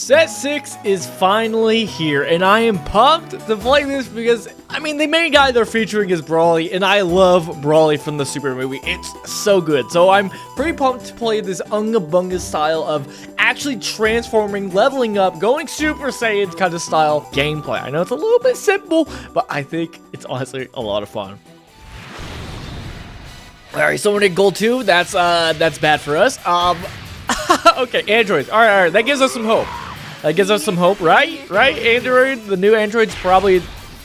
Set 6 is finally here, and I am pumped to play this because, I mean, the main guy they're featuring is BROLY, and I love BROLY from the Super movie. It's so good. So I'm pretty pumped to play this Unga Bunga style of actually transforming, leveling up, going Super Saiyan kind of style gameplay. I know it's a little bit simple, but I think it's honestly a lot of fun. Alright, so we're in Gold 2. That's bad for us. Okay, androids. All right, that gives us some hope. That gives us some hope, right? Right? Android, the new android's probably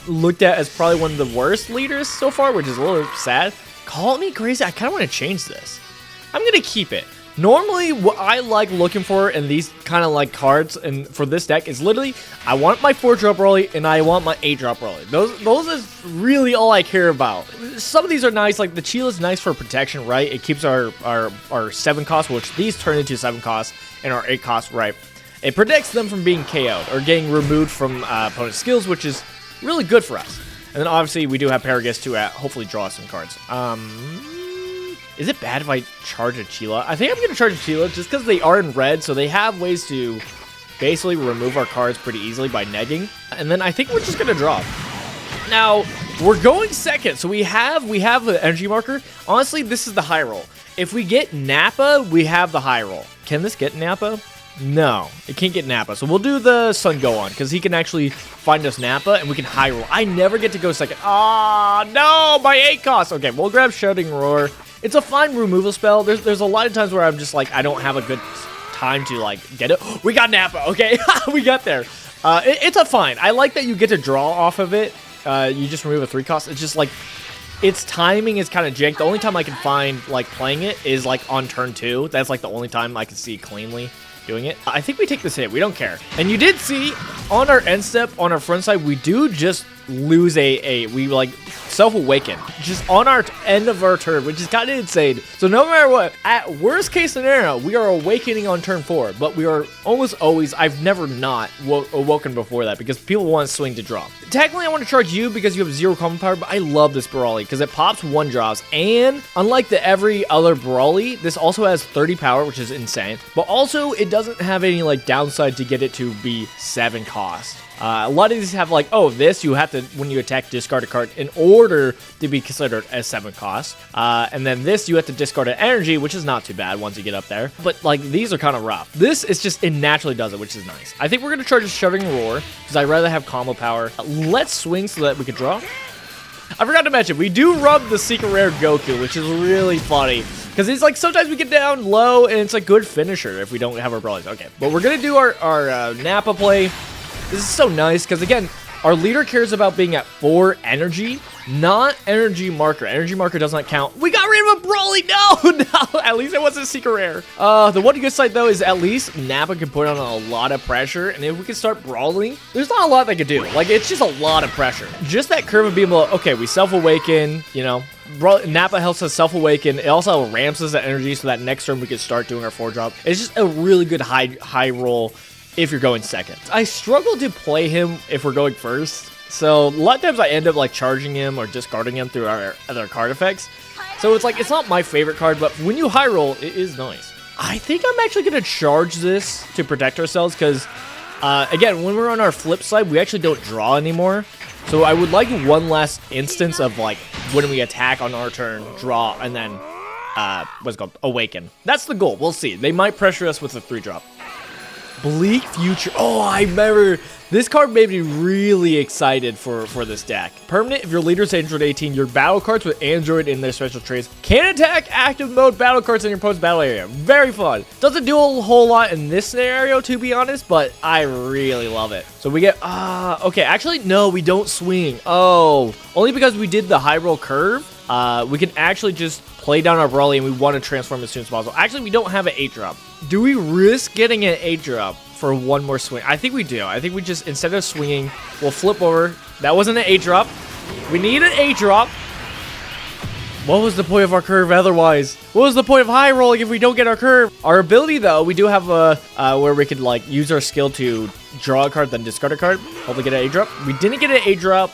looked at as probably one of the worst leaders so far, which is a little sad. Call me crazy. I kind of want to change this. I'm going to keep it. Normally, what I like looking for in these kind of like cards and for this deck is literally, I want my 4-drop BROLY and I want my 8-drop BROLY. Those is really all I care about. Some of these are nice, like the Chila's nice for protection, right? It keeps our 7 cost, which these turn into 7 costs, and our 8 costs, right? It protects them from being KO'd or getting removed from opponent's skills, which is really good for us. And then obviously we do have Paragus to hopefully draw some cards. Is it bad if I charge a Chila? I think I'm going to charge a Chila just because they are in red, so they have ways to basically remove our cards pretty easily by negging. And then I think we're just going to draw. Now, we're going second, so we have an energy marker. Honestly, this is the high roll. If we get Nappa, we have the high roll. Can this get Nappa? No, it can't get Nappa. So we'll do the Sun Gohan because he can actually find us Nappa and we can high roll. I never get to go second. Ah, no, my 8 cost. Okay, we'll grab Shouting Roar. It's a fine removal spell. There's a lot of times where I'm just like, I don't have a good time to like get it. We got Nappa. Okay, we got there. It's a fine. I like that you get to draw off of it. You just remove a 3 cost. It's just like, its timing is kind of jank. The only time I can find like playing it is like on turn 2. That's like the only time I can see cleanly doing it. I think we take this hit. We don't care. And you did see on our end step, on our front side, we do just lose we like self-awaken just on our end of our turn, which is kind of insane. So no matter what, at worst case scenario, we are awakening on turn 4, but we are almost always, I've never not awoken before that because people want to swing to draw. Technically, I want to charge you because you have 0 combo power, but I love this BROLY because it pops 1 drops, and unlike every other BROLY, this also has 30 power, which is insane, but also it doesn't have any like downside to get it to be 7 cost. A lot of these have like, oh, this you have to, when you attack, discard a card in order to be considered as 7 cost. And then this, you have to discard an energy, which is not too bad once you get up there. But like, these are kind of rough. This is just, it naturally does it, which is nice. I think we're going to charge a Shouting Roar because I'd rather have combo power. Let's swing so that we can draw. I forgot to mention, we do rub the secret rare Goku, which is really funny. Because it's like, sometimes we get down low and it's a good finisher if we don't have our BROLYs. Okay, but we're going to do our Nappa play. This is so nice because, again, our leader cares about being at 4 energy, not energy marker. Energy marker does not count. We got rid of a BROLY. No, at least it wasn't a secret rare. The one good side, though, is at least Nappa can put on a lot of pressure. And if we can start brawling, there's not a lot they could do. Like, it's just a lot of pressure. Just that curve of being able to, okay, we self-awaken, you know. Nappa helps us self-awaken. It also ramps us at energy so that next turn we can start doing our 4-drop. It's just a really good high roll if you're going second. I struggle to play him if we're going first. So a lot of times I end up like charging him or discarding him through our other card effects. So it's like, it's not my favorite card, but when you high roll, it is nice. I think I'm actually going to charge this to protect ourselves because, again, when we're on our flip side, we actually don't draw anymore. So I would like one last instance of like when we attack on our turn, draw, and then, what's it called? Awaken. That's the goal. We'll see. They might pressure us with a 3-drop. Bleak Future. Oh, I remember. This card made me really excited for this deck. Permanent, if your leader's Android 18, your battle cards with Android in their special traits can attack active mode battle cards in your opponent's battle area. Very fun. Doesn't do a whole lot in this scenario, to be honest, but I really love it. So we get, okay, actually, no, we don't swing. Oh, only because we did the high roll curve. We can actually just play down our BROLY and we want to transform as soon as possible. Actually, we don't have an 8-drop. Do we risk getting an 8-drop for one more swing? I think we do. I think we just, instead of swinging, we'll flip over. That wasn't an 8-drop. We need an 8-drop. What was the point of our curve otherwise? What was the point of high rolling if we don't get our curve? Our ability, though, we do have a where we could like use our skill to draw a card, then discard a card. Hopefully get an 8-drop. We didn't get an 8-drop.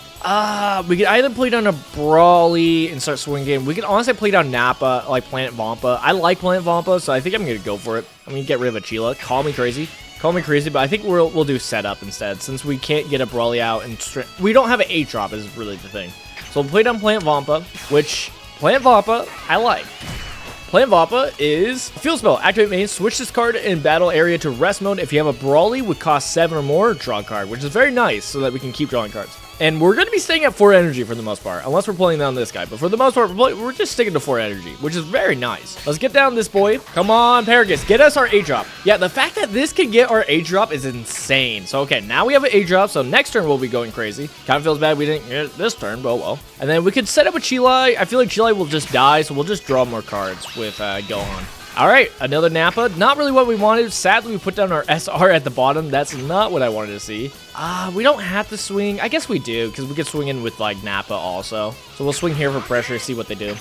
We could either play down a BROLY and start swinging. We could honestly play down Nappa, like Planet Vampa. I like Planet Vampa, so I think I'm going to go for it. I'm going to get rid of a Chila. Call me crazy. Call me crazy, but I think we'll do setup instead, since we can't get a BROLY out and we don't have an 8-drop is really the thing. So we'll play down Plant Vampa, which Plant Vampa I like. Plant Vampa is field spell. Activate main, switch this card in battle area to rest mode. If you have a BROLY, would cost 7 or more, draw a card, which is very nice so that we can keep drawing cards. And we're going to be staying at 4 energy for the most part, unless we're playing down this guy. But for the most part, we're just sticking to 4 energy, which is very nice. Let's get down this boy. Come on, Paragus, get us our 8-drop. Yeah, the fact that this can get our 8-drop is insane. So, okay, now we have an 8-drop, so next turn we'll be going crazy. Kind of feels bad we didn't get it this turn, but well. And then we could set up a Chilai. I feel like Chilai will just die, so we'll just draw more cards with Gohan. All right, another Nappa. Not really what we wanted. Sadly, we put down our SR at the bottom. That's not what I wanted to see. We don't have to swing. I guess we do, because we could swing in with, like, Nappa also. So we'll swing here for pressure, see what they do.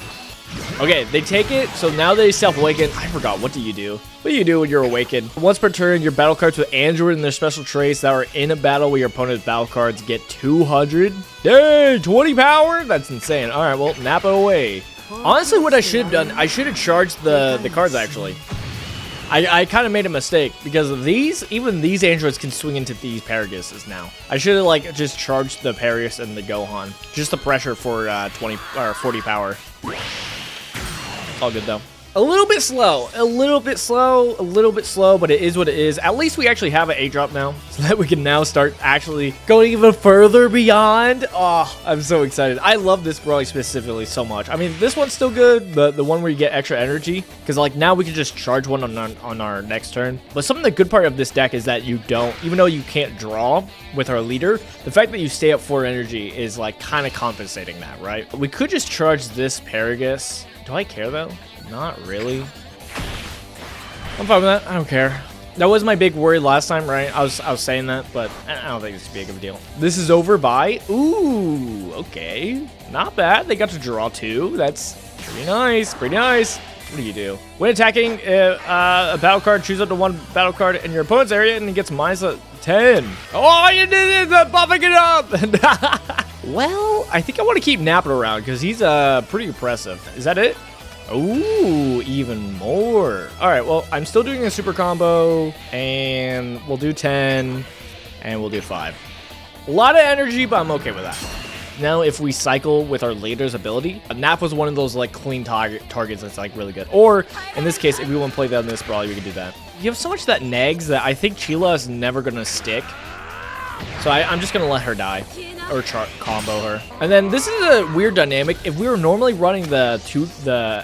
Okay, they take it, so now they self-awaken. I forgot, what do you do? What do you do when you're awakened? Once per turn, your battle cards with Android and their special traits that are in a battle with your opponent's battle cards get 200. Dang, 20 power? That's insane. All right, well, Nappa away. Honestly, what I should have done, I should have charged the cards, actually. I kind of made a mistake, because even these androids can swing into these Paraguses now. I should have, like, just charged the Paragus and the Gohan. Just the pressure for 20 or 40 power. It's all good, though. A little bit slow, but it is what it is. At least we actually have an 8-drop now, so that we can now start actually going even further beyond. Oh, I'm so excited. I love this BROLY specifically so much. I mean, this one's still good, the one where you get extra energy, because like now we can just charge one on our next turn. But some of the good part of this deck is that you don't, even though you can't draw with our leader, the fact that you stay at 4 energy is like kind of compensating that, right? We could just charge this Paragus. Do I care though? Not really. I'm fine with that. I don't care. That was my big worry last time, right? I was saying that, but I don't think it's big of a deal. This is over by... Ooh, okay. Not bad. They got to draw 2. That's pretty nice. Pretty nice. What do? When attacking a battle card, choose up to 1 battle card in your opponent's area and it gets -10. Oh, you did it! Buffing it up! Well, I think I want to keep Nappa around because he's pretty impressive. Is that it? Ooh, even more. All right, well, I'm still doing a super combo, and we'll do 10, and we'll do 5. A lot of energy, but I'm okay with that. Now, if we cycle with our leader's ability, Nap was one of those, like, clean targets that's, like, really good. Or, in this case, if we want to play down this, probably we can do that. You have so much that nags that I think Chila is never going to stick. So I'm just going to let her die. Or combo her. And then this is a weird dynamic. If we were normally running the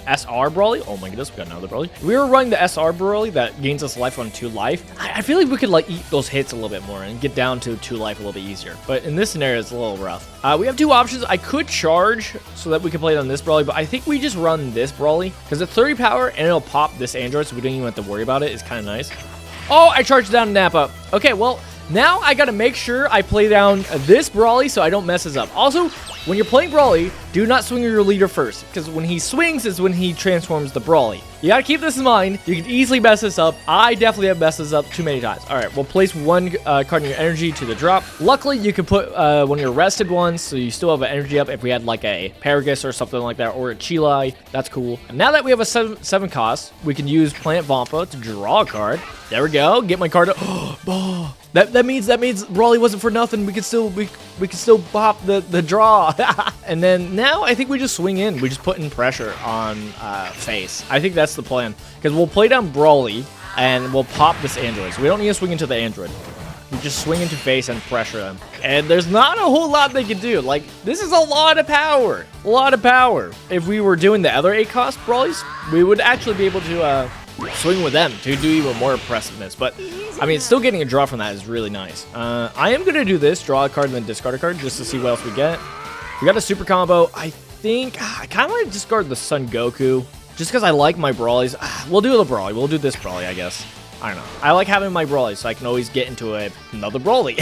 SR BROLY, oh my goodness, we got another BROLY. If we were running the SR BROLY that gains us life on 2 life, I feel like we could like eat those hits a little bit more and get down to 2 life a little bit easier. But in this scenario, it's a little rough. We have 2 options. I could charge so that we can play it on this BROLY, but I think we just run this BROLY because it's 30 power and it'll pop this android, so we don't even have to worry about it. It's kind of nice. Oh, I charged down Nappa. Okay, well, now I gotta make sure I play down this BROLY so I don't mess this up. Also, when you're playing BROLY, do not swing your leader first, because when he swings is when he transforms the BROLY. You gotta keep this in mind. You can easily mess this up. I definitely have messed this up too many times. All right, we'll place 1 card in your energy to the drop. Luckily, you can put one of your rested ones, so you still have an energy up if we had like a Paragus or something like that, or a Chilai. That's cool. And now that we have a 7 cost, we can use Plant Vampa to draw a card. There we go. Get my card. Oh, that means BROLY wasn't for nothing. We could still pop the draw. And then now I think we just swing in. We just put in pressure on face. I think that's the plan, because we'll play down BROLY and we'll pop this android. So we don't need to swing into the android. We just swing into face and pressure them. And there's not a whole lot they can do. Like, this is a lot of power. A lot of power. If we were doing the other 8 cost BROLYs, we would actually be able to swing with them to do even more impressiveness. But I mean, still getting a draw from that is really nice. I am gonna do this, draw a card and then discard a card just to see what else we get. We got a super combo. I think I kind of want to discard the Son Goku just because I like my BROLYs. We'll do the BROLY. We'll do this BROLY, I guess. I don't know. I like having my BROLY so I can always get into another BROLY.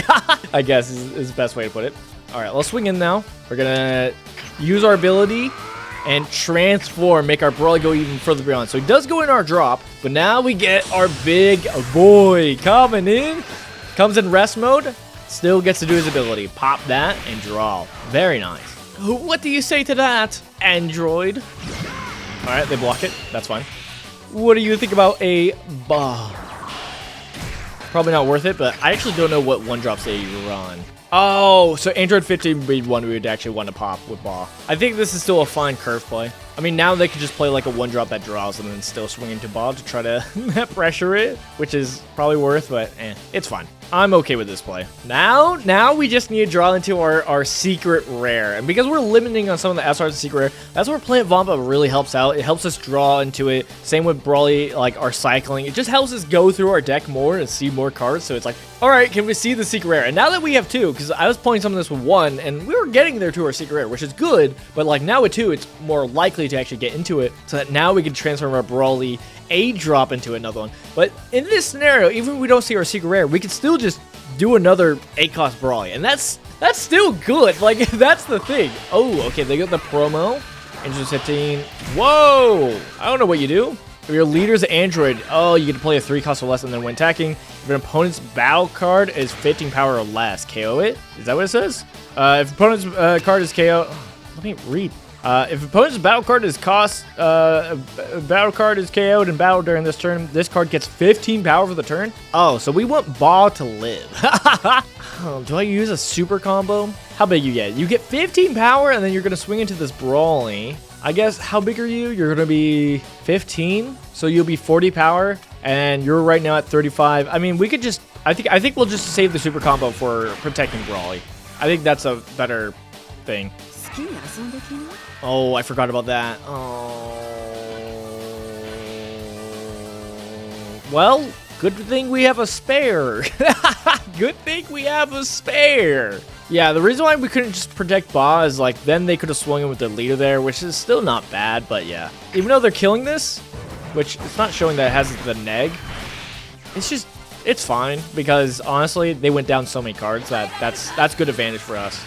I guess is the best way to put it. All right, let's swing in now. We're gonna use our ability and transform, make our BROLY go even further beyond. So he does go in our drop, but now we get our big boy coming in. Comes in rest mode, still gets to do his ability. Pop that and draw. Very nice. What do you say to that, Android? All right, they block it. That's fine. What do you think about a bah? Probably not worth it, but I actually don't know what 1-drops they run. Oh, so Android 15 would be one we would actually want to pop with Ball. I think this is still a fine curve play. I mean, now they could just play like a 1-drop that draws and then still swing into Ball to try to pressure it, which is probably worth, but it's fine. I'm okay with this play. Now we just need to draw into our secret rare. And because we're limiting on some of the SRs and secret rare, that's where Plant Vampa really helps out. It helps us draw into it. Same with BROLY, like our cycling. It just helps us go through our deck more and see more cards. So it's like, all right, can we see the secret rare? And now that we have 2, because I was playing some of this with 1, and we were getting there to our secret rare, which is good. But like now with 2, it's more likely to actually get into it, so that now we can transform our BROLY A-drop into another one. But in this scenario, even if we don't see our secret rare, we can still just do another 8-cost BROLY, and that's still good. Like, that's the thing. Oh, okay, they got the promo. Android 15. Whoa! I don't know what you do. If your leader's Android, oh, you get to play a 3-cost or less and then when attacking. If an opponent's battle card is 15 power or less, KO it? Is that what it says? If opponent's card is KO... Let me read. If opponent's battle card is battle card is KO'd in battle during this turn, this card gets 15 power for the turn. Oh, so we want Ball to live. Oh, do I use a super combo? How big you get? You get 15 power, and then you're gonna swing into this BROLY. I guess, how big are you? You're gonna be 15, so you'll be 40 power, and you're right now at 35. I mean, we could just, I think we'll just save the super combo for protecting BROLY. I think that's a better thing. Oh, I forgot about that. Oh. Well, good thing we have a spare. Good thing we have a spare. Yeah, the reason why we couldn't just protect Ba is like then they could have swung in with their leader there, which is still not bad, but yeah. Even though they're killing this, which it's not showing that it has the neg, it's fine because honestly, they went down so many cards that's good advantage for us.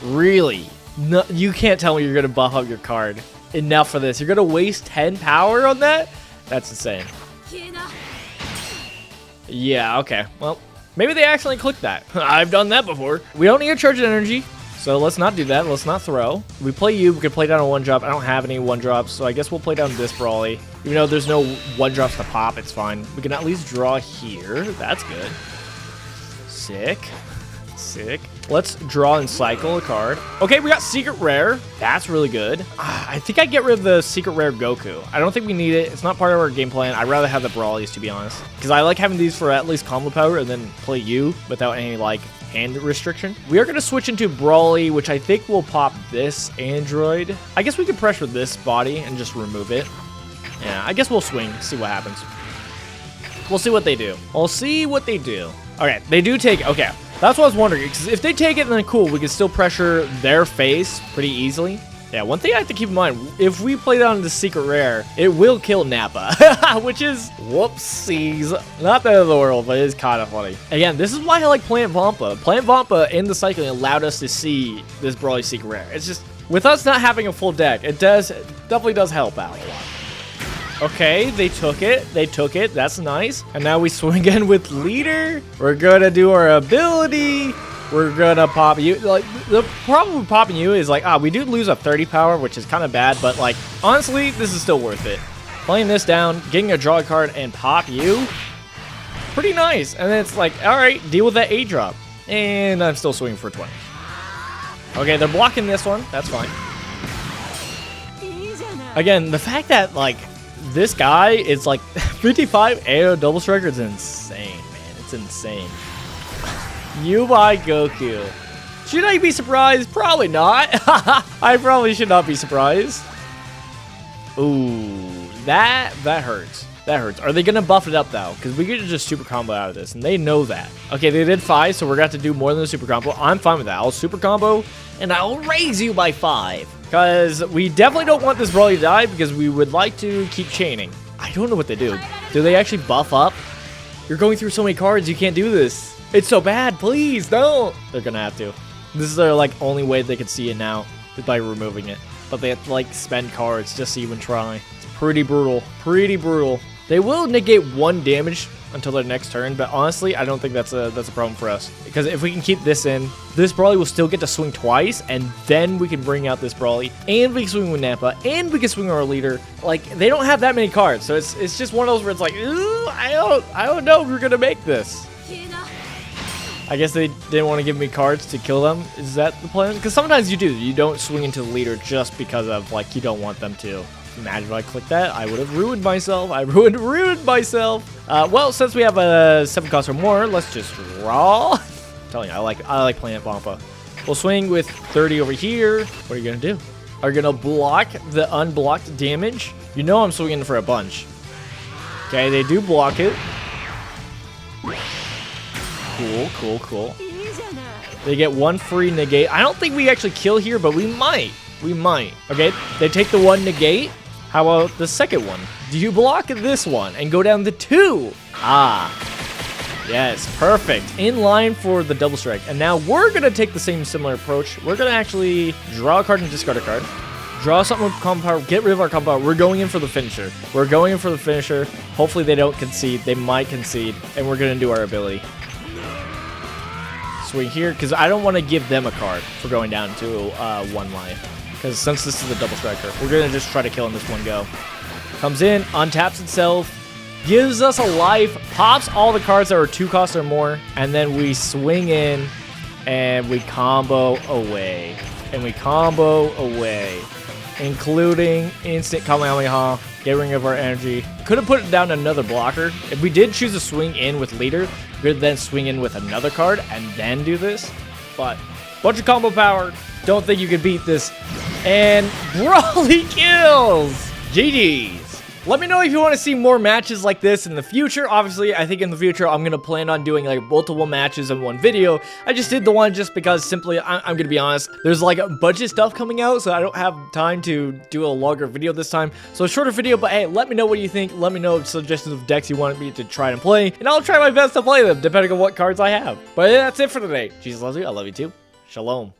Really. No, you can't tell me you're going to buff up your card enough for this. You're going to waste 10 power on that? That's insane. Yeah, okay. Well, maybe they accidentally clicked that. I've done that before. We don't need to charge energy, so let's not do that. Let's not throw. We play you. We can play down a 1-drop. I don't have any 1-drops, so I guess we'll play down this BROLY. Even though there's no 1-drops to pop, it's fine. We can at least draw here. That's good. Sick. Sick. Let's draw and cycle a card. Okay, we got secret rare. That's really good. I think I get rid of the secret rare Goku. I don't think we need it. It's not part of our game plan. I'd rather have the BROLYs, to be honest, because I like having these for at least combo power and then play you without any like hand restriction. We are going to switch into BROLY, which I think will pop this Android. I guess we could pressure this body and just remove it. Yeah, I guess we'll swing, see what happens. We'll see what they do. We'll see what they do. Okay, they do take, okay. That's what I was wondering, because if they take it, then cool, we can still pressure their face pretty easily. Yeah, one thing I have to keep in mind, if we play down the secret rare, it will kill Nappa, which is, whoopsies. Not the end of the world, but it is kind of funny. Again, this is why I like Plant Vampa. Plant Vampa in the cycling allowed us to see this BROLY secret rare. It's just, with us not having a full deck, it definitely does help out a lot. Okay, they took it. They took it. That's nice. And now we swing in with leader. We're gonna do our ability. We're gonna pop you. Like, the problem with popping you is like, we do lose a 30 power, which is kind of bad, but like, honestly, this is still worth it. Playing this down, getting a draw card, and pop you. Pretty nice. And then it's like, all right, deal with that A-drop. And I'm still swinging for 20. Okay, they're blocking this one. That's fine. Again, the fact that, like, this guy is like 55 AO double striker is insane, man. It's insane. You buy Goku. Should I be surprised? Probably not. I probably should not be surprised. Ooh, that hurts. That hurts. Are they going to buff it up, though? Because we could just super combo out of this, and they know that. Okay, they did 5, so we're going to have to do more than a super combo. I'm fine with that. I'll super combo, and I'll raise you by 5. Because we definitely don't want this BROLY to die, because we would like to keep chaining. I don't know what they do. Do they actually buff up? You're going through so many cards, you can't do this. It's so bad. Please, don't. They're going to have to. This is their, like, only way they can see it now, is by removing it. But they have to, like, spend cards just to even try. It's pretty brutal. Pretty brutal. They will negate 1 damage until their next turn, but honestly, I don't think that's a problem for us. Because if we can keep this in, this BROLY will still get to swing twice, and then we can bring out this BROLY, and we can swing with Nappa, and we can swing our leader. Like, they don't have that many cards, so it's just one of those where it's like, ooh, I don't know if we're gonna make this. I guess they didn't want to give me cards to kill them. Is that the plan? Because sometimes you do. You don't swing into the leader just because of, like, you don't want them to. Imagine if I clicked that, I would have ruined myself. I ruined myself. Well, since we have a 7 cost or more, let's just draw. I'm telling you, I like playing at Vampa. We'll swing with 30 over here. What are you gonna do? Are you gonna block the unblocked damage? You know I'm swinging for a bunch. Okay, they do block it. Cool. They get 1 free negate. I don't think we actually kill here, but we might. Okay, they take the 1 negate. How about the second one? Do you block this one and go down to 2? Yes, perfect. In line for the double strike. And now we're going to take the same similar approach. We're going to actually draw a card and discard a card. Draw something with combo power. Get rid of our combo power. We're going in for the finisher. Hopefully they don't concede. They might concede. And we're going to do our ability. Swing here, because I don't want to give them a card for going down to 1 life. Because since this is a double striker, we're going to just try to kill in this one go. Comes in, untaps itself, gives us a life, pops all the cards that are 2 cost or more, and then we swing in, and we combo away. Including instant Kamehameha, get rid of our energy. Could have put it down another blocker. If we did choose to swing in with leader, we could then swing in with another card and then do this. But bunch of combo power. Don't think you can beat this. And BROLY kills. GG's. Let me know if you want to see more matches like this in the future. Obviously, I think in the future, I'm going to plan on doing like multiple matches in one video. I just did the one just because simply, I'm going to be honest, there's like a bunch of stuff coming out, so I don't have time to do a longer video this time. So a shorter video, but hey, let me know what you think. Let me know suggestions of decks you want me to try and play, and I'll try my best to play them, depending on what cards I have. But that's it for today. Jesus loves you. I love you too. Shalom.